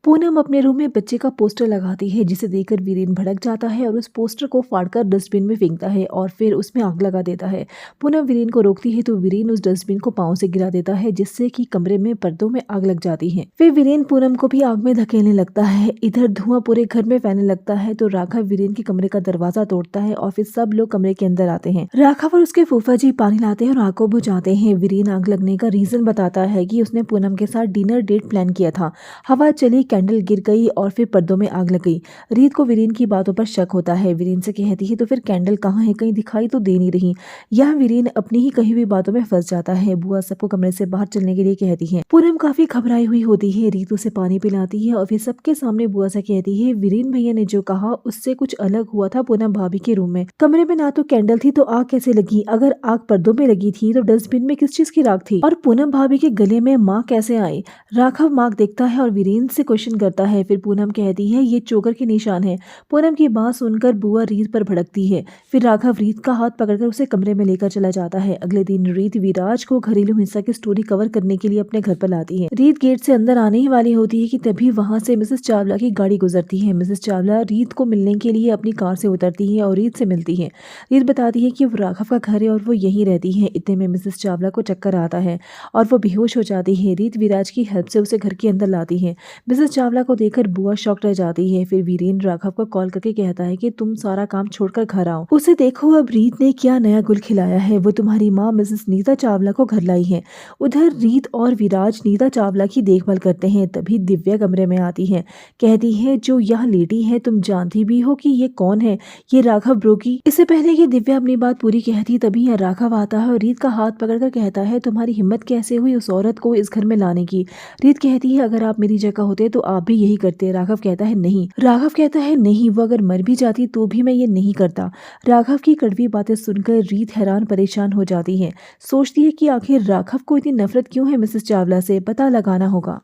पूनम अपने रूम में बच्चे का पोस्टर लगाती है जिसे देखकर वीरेन भड़क जाता है और उस पोस्टर को फाड़कर डस्टबिन में फेंकता है और फिर उसमें आग लगा देता है। पूनम वीरेन को रोकती है तो वीरेन उस डस्टबिन को पांव से गिरा देता है जिससे कि कमरे में पर्दों में आग लग जाती है। फिर वीरेन पूनम को भी आग में धकेलने लगता है। इधर धुआं पूरे घर में फैलने लगता है तो राघव वीरेन के कमरे का दरवाजा तोड़ता है और फिर सब लोग कमरे के अंदर आते हैं। राघव और उसके फूफा जी पानी लाते हैं और आग को बुझाते हैं। वीरेन आग लगने का रीजन बताता है कि उसने पूनम के साथ डिनर डेट प्लान किया था। हवा चली, कैंडल गिर गई और फिर पर्दों में आग लग गई। रीत को वीरेन की बातों पर शक होता है। वीरेन से कहती है तो फिर कैंडल कहाँ है, कहीं दिखाई तो दे नहीं रही। यह वीरेन अपनी ही कही हुई बातों में फंस जाता है। बुआ सबको कमरे से बाहर चलने के लिए कहती है। पूनम काफी घबराई हुई होती है। रीत उसे पानी पिलाती है और फिर सबके सामने बुआ से कहती है वीरेन भैया ने जो कहा उससे कुछ अलग हुआ था पूनम भाभी के रूम में। कमरे में ना तो कैंडल थी तो आग कैसे लगी? अगर आग पर्दों में लगी थी तो डस्टबिन में किस चीज की राख थी? और पूनम भाभी के गले में माँ कैसे आई? राघव मार्क देखता है और वीरेन से क्वेश्चन करता है। फिर पूनम कहती है ये चोकर के निशान है। पूनम की बात सुनकर बुआ रीत पर भड़कती है। फिर राघव रीत का हाथ पकड़कर उसे कमरे में लेकर चला जाता है। अगले दिन रीत विराज को घरेलू हिंसा की स्टोरी कवर करने के लिए अपने घर पर लाती है। रीत गेट से अंदर आने ही वाली होती है कि तभी वहां से मिसेस चावला की गाड़ी गुजरती है। मिसेस चावला रीत को मिलने के लिए अपनी कार से उतरती है और रीत से मिलती है। रीत बताती है कि वो राघव का घर है और वो यहीं रहती है। इतने में मिसेस चावला को चक्कर आता है और वो बेहोश हो जाती है। रीत विराज की हेल्प से उसे घर के अंदर लाती है। मिसेस चावला को देखकर बुआ शॉक रह जाती है। फिर वीरेन राघव को कॉल करके कहता है कि तुम सारा काम छोड़कर घर आओ। उसे देखो अब रीत ने क्या नया गुल खिलाया है। वो तुम्हारी माँ मिसेस नीता चावला को घर लाई है। उधर रीत और विराज नीता चावला की देखभाल करते हैं। तभी दिव्या कमरे में आती है। कहती है जो यहाँ लेटी है तुम जानती भी हो कि ये कौन है? ये राघव ब्रोकी। इससे पहले कि दिव्या अपनी बात पूरी कहती तभी यहाँ राघव आता है और रीत का हाथ पकड़कर कहता है तुम्हारी हिम्मत कैसे हुई उस औरत को इस घर में लाने की? रीत कहती है अगर आप मेरी जगह होते तो आप भी यही करते। राघव कहता है नहीं। राघव कहता है नहीं, वो अगर मर भी जाती तो भी मैं ये नहीं करता। राघव की कड़वी बातें सुनकर रीत हैरान परेशान हो जाती है। सोचती है कि आखिर राघव को इतनी नफरत क्यों है मिसेस चावला से, पता लगाना होगा।